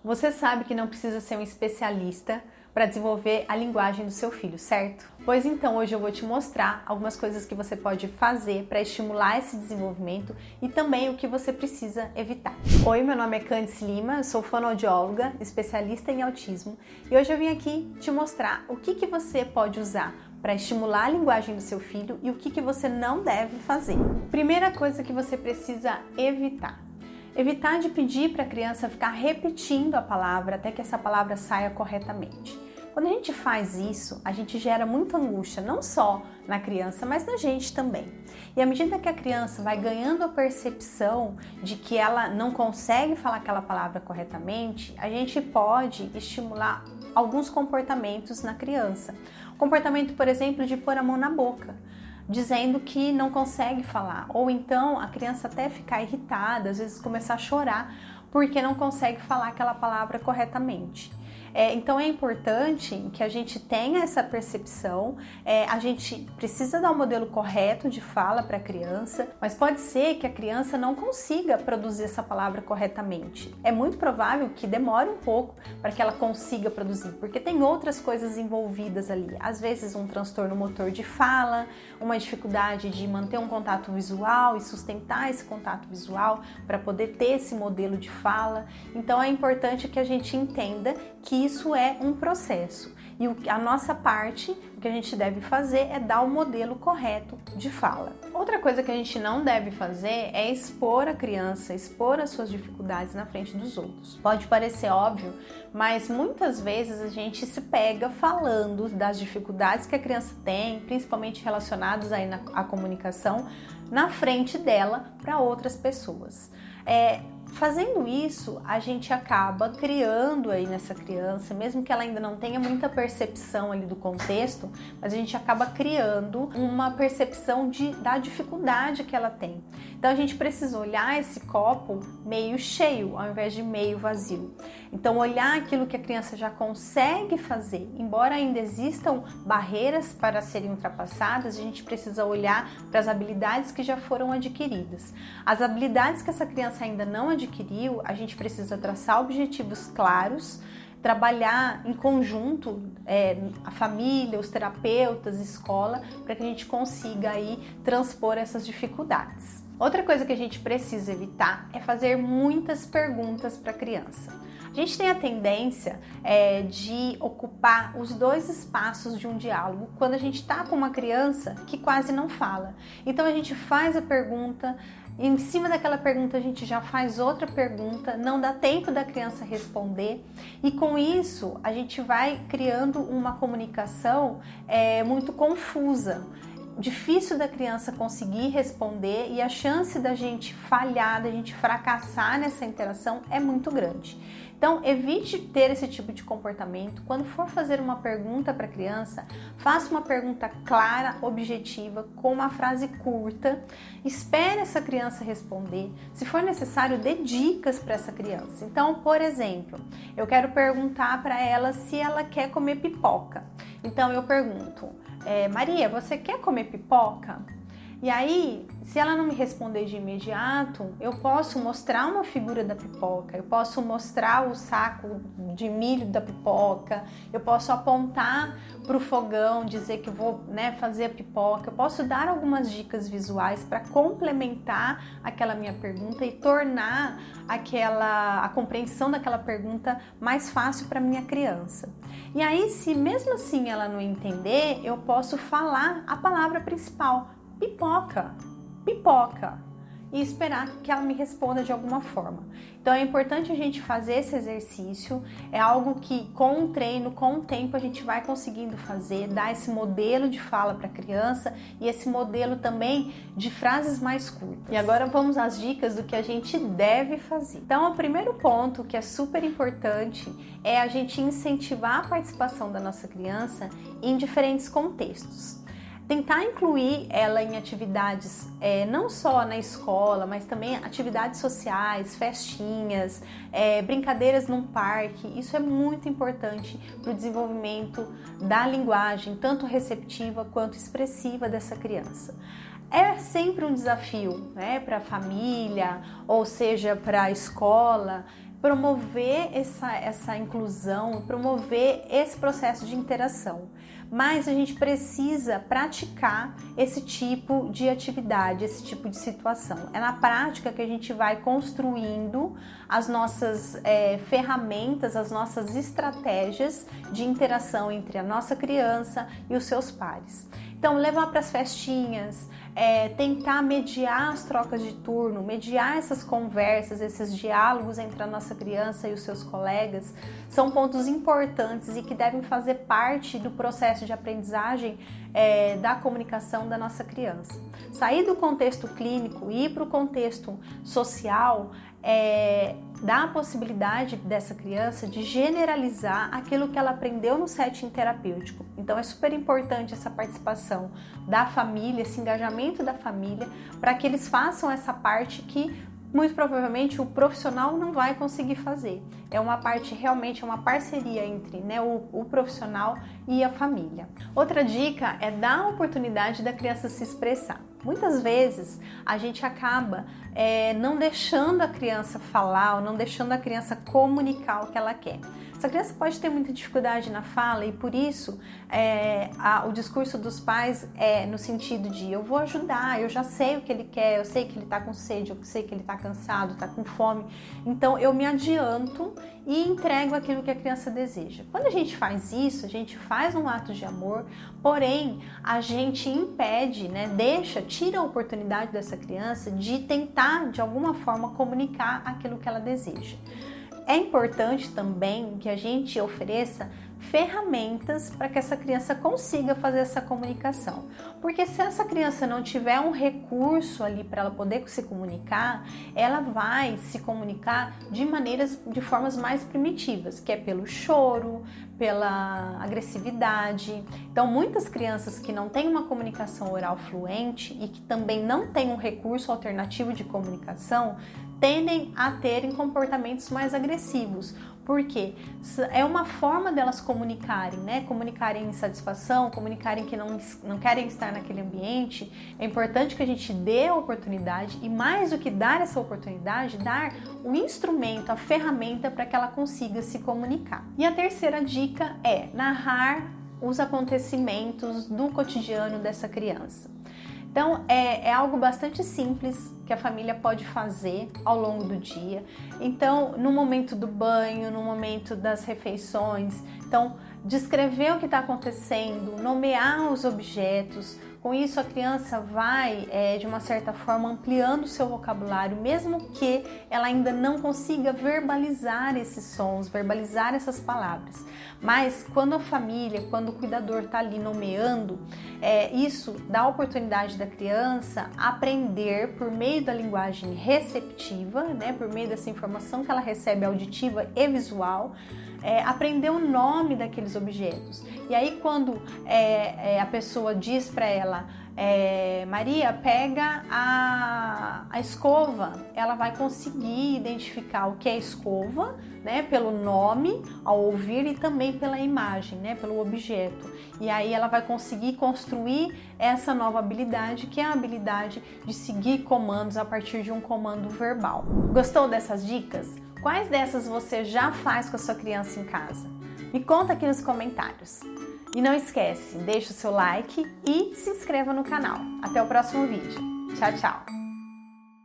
Você sabe que não precisa ser um especialista para desenvolver a linguagem do seu filho, certo? Pois então, hoje eu vou te mostrar algumas coisas que você pode fazer para estimular esse desenvolvimento e também o que você precisa evitar. Oi, meu nome é Candice Lima, eu sou fonoaudióloga, especialista em autismo, e hoje eu vim aqui te mostrar o que você pode usar para estimular a linguagem do seu filho e o que você não deve fazer. Primeira coisa que você precisa evitar. Evitar de pedir para a criança ficar repetindo a palavra até que essa palavra saia corretamente. Quando a gente faz isso, a gente gera muita angústia, não só na criança, mas na gente também. E à medida que a criança vai ganhando a percepção de que ela não consegue falar aquela palavra corretamente, a gente pode estimular alguns comportamentos na criança. Comportamento, por exemplo, de pôr a mão na boca, dizendo que não consegue falar, ou então a criança até ficar irritada, às vezes começar a chorar porque não consegue falar aquela palavra corretamente. Então é importante que a gente tenha essa percepção, a gente precisa dar um modelo correto de fala para a criança, mas pode ser que a criança não consiga produzir essa palavra corretamente. É muito provável que demore um pouco para que ela consiga produzir, porque tem outras coisas envolvidas ali, às vezes um transtorno motor de fala, uma dificuldade de manter um contato visual e sustentar esse contato visual para poder ter esse modelo de fala. Então é importante que a gente entenda que isso é um processo e a nossa parte, o que a gente deve fazer é dar o modelo correto de fala. Outra coisa que a gente não deve fazer é expor a criança, expor as suas dificuldades na frente dos outros. Pode parecer óbvio, mas muitas vezes a gente se pega falando das dificuldades que a criança tem, principalmente relacionadas aí à comunicação, na frente dela para outras pessoas. Fazendo isso, a gente acaba criando aí nessa criança, mesmo que ela ainda não tenha muita percepção ali do contexto, mas a gente acaba criando uma percepção da dificuldade que ela tem. Então a gente precisa olhar esse copo meio cheio, ao invés de meio vazio. Então olhar aquilo que a criança já consegue fazer, embora ainda existam barreiras para serem ultrapassadas, a gente precisa olhar para as habilidades que já foram adquiridas. As habilidades que essa criança ainda não adquiriu, a gente precisa traçar objetivos claros, trabalhar em conjunto, a família, os terapeutas, escola, para que a gente consiga aí transpor essas dificuldades. Outra coisa que a gente precisa evitar é fazer muitas perguntas para a criança. A gente tem a tendência de ocupar os dois espaços de um diálogo quando a gente está com uma criança que quase não fala. Então a gente faz a pergunta, em cima daquela pergunta a gente já faz outra pergunta, não dá tempo da criança responder e com isso a gente vai criando uma comunicação muito confusa. Difícil da criança conseguir responder e a chance da gente falhar, da gente fracassar nessa interação é muito grande. Então, evite ter esse tipo de comportamento. Quando for fazer uma pergunta para a criança, faça uma pergunta clara, objetiva, com uma frase curta. Espere essa criança responder. Se for necessário, dê dicas para essa criança. Então, por exemplo, eu quero perguntar para ela se ela quer comer pipoca. Então, eu pergunto: Maria, você quer comer pipoca? E aí, se ela não me responder de imediato, eu posso mostrar uma figura da pipoca, eu posso mostrar o saco de milho da pipoca, eu posso apontar para o fogão, dizer que eu vou fazer a pipoca, eu posso dar algumas dicas visuais para complementar aquela minha pergunta e tornar a compreensão daquela pergunta mais fácil para minha criança. E aí, se mesmo assim ela não entender, eu posso falar a palavra principal: pipoca, pipoca, e esperar que ela me responda de alguma forma. Então é importante a gente fazer esse exercício, é algo que com o treino, com o tempo a gente vai conseguindo fazer, dar esse modelo de fala para a criança e esse modelo também de frases mais curtas. E agora vamos às dicas do que a gente deve fazer. Então o primeiro ponto que é super importante é a gente incentivar a participação da nossa criança em diferentes contextos. Tentar incluir ela em atividades não só na escola, mas também atividades sociais, festinhas, brincadeiras num parque. Isso é muito importante para o desenvolvimento da linguagem, tanto receptiva quanto expressiva dessa criança. É sempre um desafio, para a família, ou seja, para a escola, promover essa inclusão, promover esse processo de interação. Mas a gente precisa praticar esse tipo de atividade, esse tipo de situação. É na prática que a gente vai construindo as nossas ferramentas, as nossas estratégias de interação entre a nossa criança e os seus pares. Então, levar para as festinhas, tentar mediar as trocas de turno, mediar essas conversas, esses diálogos entre a nossa criança e os seus colegas, são pontos importantes e que devem fazer parte do processo de aprendizagem da comunicação da nossa criança. Sair do contexto clínico e ir para o contexto social dá a possibilidade dessa criança de generalizar aquilo que ela aprendeu no setting terapêutico. Então é super importante essa participação da família, esse engajamento da família, para que eles façam essa parte que muito provavelmente o profissional não vai conseguir fazer. É uma parte, realmente é uma parceria entre o profissional e a família. Outra dica é dar a oportunidade da criança se expressar. Muitas vezes a gente acaba não deixando a criança falar ou não deixando a criança comunicar o que ela quer. Essa criança pode ter muita dificuldade na fala e por isso o discurso dos pais é no sentido de eu vou ajudar, eu já sei o que ele quer, eu sei que ele está com sede, eu sei que ele está cansado, está com fome, então eu me adianto e entrego aquilo que a criança deseja. Quando a gente faz isso, a gente faz um ato de amor, porém a gente impede, tira a oportunidade dessa criança de tentar de alguma forma comunicar aquilo que ela deseja. É importante também que a gente ofereça ferramentas para que essa criança consiga fazer essa comunicação. Porque se essa criança não tiver um recurso ali para ela poder se comunicar, ela vai se comunicar de formas mais primitivas, que é pelo choro, pela agressividade. Então, muitas crianças que não têm uma comunicação oral fluente e que também não têm um recurso alternativo de comunicação, tendem a terem comportamentos mais agressivos, porque é uma forma delas comunicarem, comunicarem insatisfação, comunicarem que não querem estar naquele ambiente. É importante que a gente dê a oportunidade e, mais do que dar essa oportunidade, dar o instrumento, a ferramenta para que ela consiga se comunicar. E a terceira dica é narrar os acontecimentos do cotidiano dessa criança. Então, é algo bastante simples que a família pode fazer ao longo do dia. Então, no momento do banho, no momento das refeições, então, descrever o que está acontecendo, nomear os objetos. Com isso, a criança vai, de uma certa forma, ampliando o seu vocabulário, mesmo que ela ainda não consiga verbalizar esses sons, verbalizar essas palavras. Mas quando a família, quando o cuidador está ali nomeando, isso dá a oportunidade da criança aprender por meio da linguagem receptiva, por meio dessa informação que ela recebe auditiva e visual, aprender o nome daqueles objetos. E aí quando a pessoa diz para ela, Maria, pega a escova, ela vai conseguir identificar o que é escova, pelo nome ao ouvir e também pela imagem, pelo objeto. E aí ela vai conseguir construir essa nova habilidade, que é a habilidade de seguir comandos a partir de um comando verbal. Gostou dessas dicas? Quais dessas você já faz com a sua criança em casa? Me conta aqui nos comentários. E não esquece, deixa o seu like e se inscreva no canal. Até o próximo vídeo. Tchau, tchau!